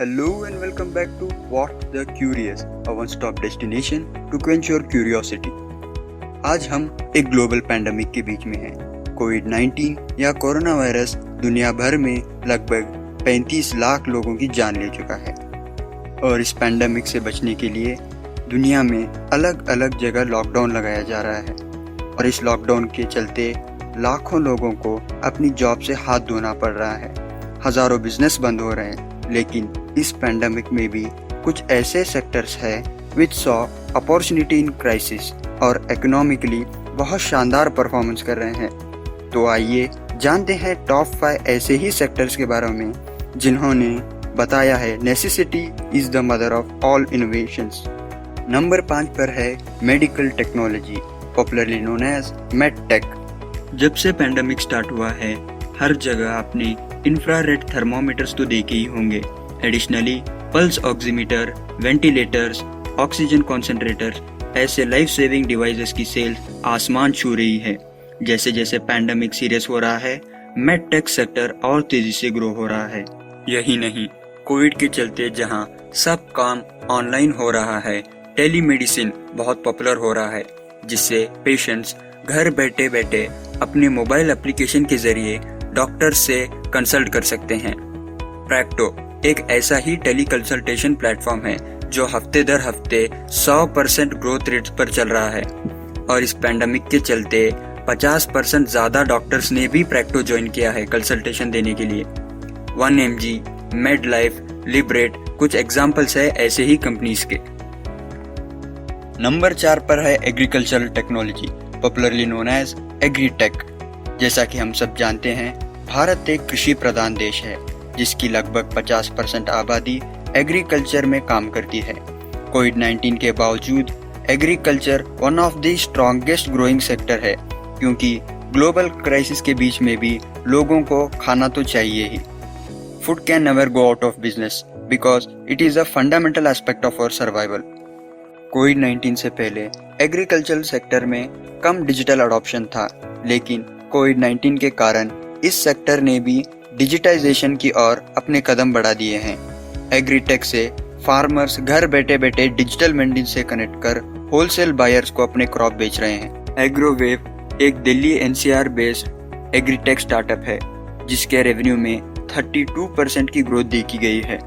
Hello and welcome back to What the Curious, a one-stop destination to quench your curiosity. आज हम एक global pandemic के बीच में हैं। कोविड-19 या कोरोना वायरस दुनिया भर में लगभग 35 लाख लोगों की जान ले चुका है और इस पैंडेमिक से बचने के लिए दुनिया में अलग अलग जगह लॉकडाउन लगाया जा रहा है और इस लॉकडाउन के चलते लाखों लोगों को अपनी जॉब से हाथ धोना पड़ रहा है। हजारों बिजनेस बंद हो रहे हैं, लेकिन इस पैंडेमिक में भी कुछ ऐसे सेक्टर्स हैं विच सॉ अपॉर्चुनिटी इन क्राइसिस और इकोनॉमिकली बहुत शानदार परफॉर्मेंस कर रहे हैं। तो आइए जानते हैं टॉप 5 ऐसे ही सेक्टर्स के बारे में जिन्होंने बताया है necessity is the mother of all innovations. Number 5 पर है medical technology, popularly known as medtech. जब से पैंडेमिक स्टार्ट हुआ है, हर जगह आपने इंफ्रारेड थर्मोमीटर्स तो देखे ही होंगे। Additionally pulse oximeter, ventilators, oxygen concentrators ऐसे लाइफ सेविंग डिवाइसेस की सेल आसमान छू रही है। जैसे जैसे पैंडेमिक सीरियस हो रहा है, मेडटेक सेक्टर और तेजी से ग्रो हो रहा है। यही नहीं, कोविड के चलते जहां सब काम ऑनलाइन हो रहा है, टेलीमेडिसिन बहुत पॉपुलर हो रहा है, जिससे पेशेंट्स घर बैठे बैठे अपने मोबाइल एप्लीकेशन के जरिए डॉक्टर से कंसल्ट कर सकते हैं। प्रैक्टो एक ऐसा ही टेली कंसल्टेशन प्लेटफॉर्म है जो हफ्ते दर हफ्ते 100% ग्रोथ रेट पर चल रहा है और इस पैंडेमिक के चलते 50% ज्यादा डॉक्टर्स ने भी प्रैक्टो ज्वाइन किया है कंसल्टेशन देने के लिए। 1mg, मेडलाइफ, लिबरेट कुछ एग्जाम्पल्स है ऐसे ही कंपनीज के। नंबर 4 पर है agricultural technology, popularly known as agritech. जैसा कि हम सब जानते हैं, भारत एक कृषि प्रधान देश है जिसकी लगभग 50% आबादी एग्रीकल्चर में काम करती है। कोविड-19 के बावजूद agriculture one of the strongest growing sector है, क्योंकि ग्लोबल क्राइसिस के बीच में भी लोगों को खाना तो चाहिए ही। Food can never go out of business because it is a fundamental aspect of our survival. कोविड-19 से पहले एग्रीकल्चरल सेक्टर में कम डिजिटल अडॉप्शन था, लेकिन कोविड-19 के कारण इस सेक्टर ने भी डिजिटाइजेशन की ओर अपने कदम बढ़ा दिए हैं। एग्रीटेक से फार्मर्स घर बैठे बैठे डिजिटल मंडी से कनेक्ट कर होलसेल बायर्स को अपने क्रॉप बेच रहे हैं। एग्रोवेव एक Delhi NCR based agritech startup है जिसके रेवेन्यू में 32% की ग्रोथ देखी गई है।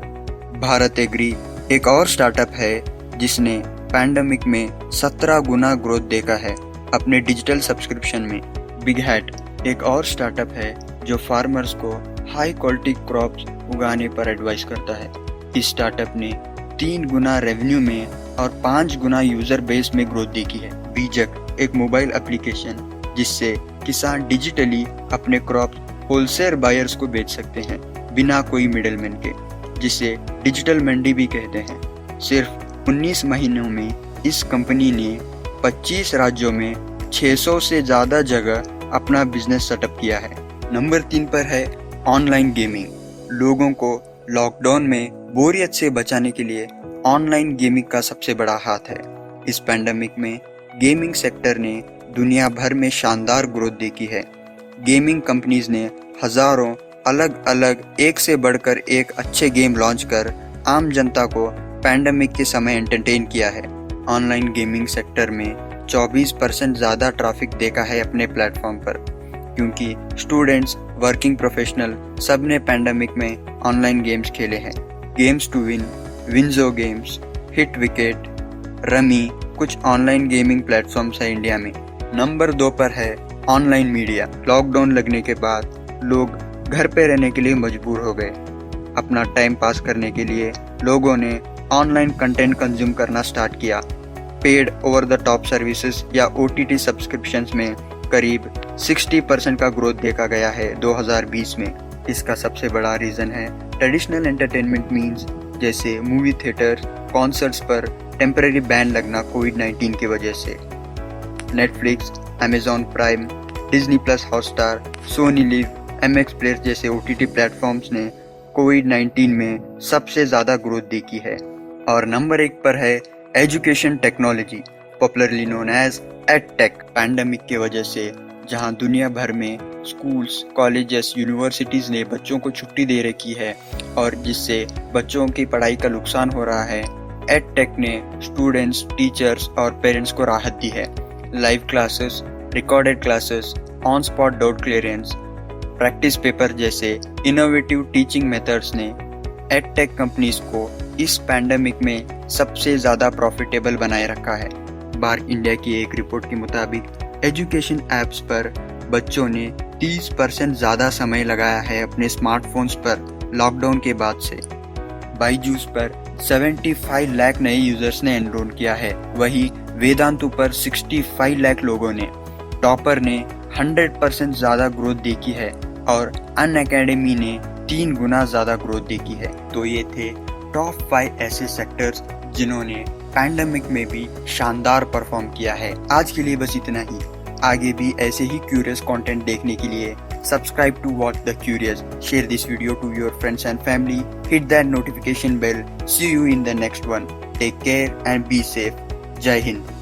भारत एग्री एक और स्टार्टअप है जिसने पैंडेमिक में 17 गुना ग्रोथ देखा है अपने डिजिटल सब्सक्रिप्शन में। बिग हैट एक और स्टार्टअप है जो फार्मर्स को हाई क्वालिटी क्रॉप्स उगाने पर एडवाइस करता है। इस स्टार्टअप ने 3 गुना रेवेन्यू में और 5 गुना यूजर बेस में ग्रोथ देखी है। बीजक एक मोबाइल एप्लीकेशन जिससे किसान डिजिटली अपने क्रॉप होलसेल बायर्स को बेच सकते हैं बिना कोई मिडलमैन के, जिसे डिजिटल मंडी भी कहते हैं। सिर्फ 19 महीनों में इस कंपनी ने 25 राज्यों में 600 से ज़्यादा जगह अपना बिजनेस सेटअप किया है। नंबर 3 पर है ऑनलाइन गेमिंग। लोगों को लॉकडाउन में बोरियत से बचाने के लिए ऑनलाइन गेमिंग का सबसे बड़ा हाथ है। इस पैंडेमिक में गेमिंग सेक्टर ने दुनिया भर में शानदार ग्रोथ देखी है। गेमिंग कंपनीज ने हजारों अलग अलग एक से बढ़कर एक अच्छे गेम लॉन्च कर आम जनता को पैंडेमिक के समय एंटरटेन किया है। ऑनलाइन गेमिंग सेक्टर में 24% ज़्यादा ट्रैफिक देखा है अपने प्लेटफॉर्म पर, क्योंकि स्टूडेंट्स, वर्किंग प्रोफेशनल सब ने पैंडेमिक में ऑनलाइन गेम्स खेले हैं। Games to win, WinZO games, Hitwicket, rummy कुछ ऑनलाइन गेमिंग प्लेटफॉर्म्स है इंडिया में। नंबर 2 पर है ऑनलाइन मीडिया। लॉकडाउन लगने के बाद लोग घर पे रहने के लिए मजबूर हो गए। अपना टाइम पास करने के लिए लोगों ने ऑनलाइन कंटेंट कंज्यूम करना स्टार्ट किया। Paid over the top services या OTT सब्सक्रिप्शंस में करीब 60% का ग्रोथ देखा गया है 2020 में। इसका सबसे बड़ा रीज़न है ट्रेडिशनल एंटरटेनमेंट मीन्स जैसे मूवी थिएटर, कॉन्सर्ट्स पर टेम्पररी बैन लगना कोविड-19 की वजह से। Netflix, Amazon Prime, Disney Plus Hotstar, Sony Liv, MX player जैसे OTT प्लेटफॉर्म्स ने कोविड-19 में सबसे ज़्यादा ग्रोथ देखी है। और नंबर 1 पर है education technology, popularly known as edtech. Pandemic की वजह से जहां दुनिया भर में स्कूल्स, कॉलेजेस, यूनिवर्सिटीज़ ने बच्चों को छुट्टी दे रखी है और जिससे बच्चों की पढ़ाई का नुकसान हो रहा है, एडटेक ने स्टूडेंट्स, टीचर्स और पेरेंट्स को राहत दी है। Live classes, recorded classes, on spot doubt clearance, practice paper जैसे इनोवेटिव टीचिंग मेथड्स ने एडटेक कंपनीज को इस पैंडेमिक में सबसे ज़्यादा प्रॉफिटेबल बनाए रखा है। बार्क इंडिया की एक रिपोर्ट के मुताबिक एजुकेशन ऐप्स पर बच्चों ने 30% ज़्यादा समय लगाया है अपने स्मार्टफोन्स पर लॉकडाउन के बाद से। बायजूस पर 75 लाख नए यूजर्स ने एनरोल किया है, वहीं वेदांतु पर 65 लाख लोगों ने। टॉपर ने 100% ज़्यादा ग्रोथ देखी है और अनअकैडमी ने 3 गुना ज़्यादा ग्रोथ देखी है। तो ये थे टॉप 5 ऐसे सेक्टर्स जिन्होंने पैंडेमिक में भी शानदार परफॉर्म किया है। आज के लिए बस इतना ही। आगे भी ऐसे ही क्यूरियस कंटेंट देखने के लिए subscribe to watch the Curious, share this video to your friends and family, hit that notification bell. See you in the next one. Take care and be safe. जय हिंद।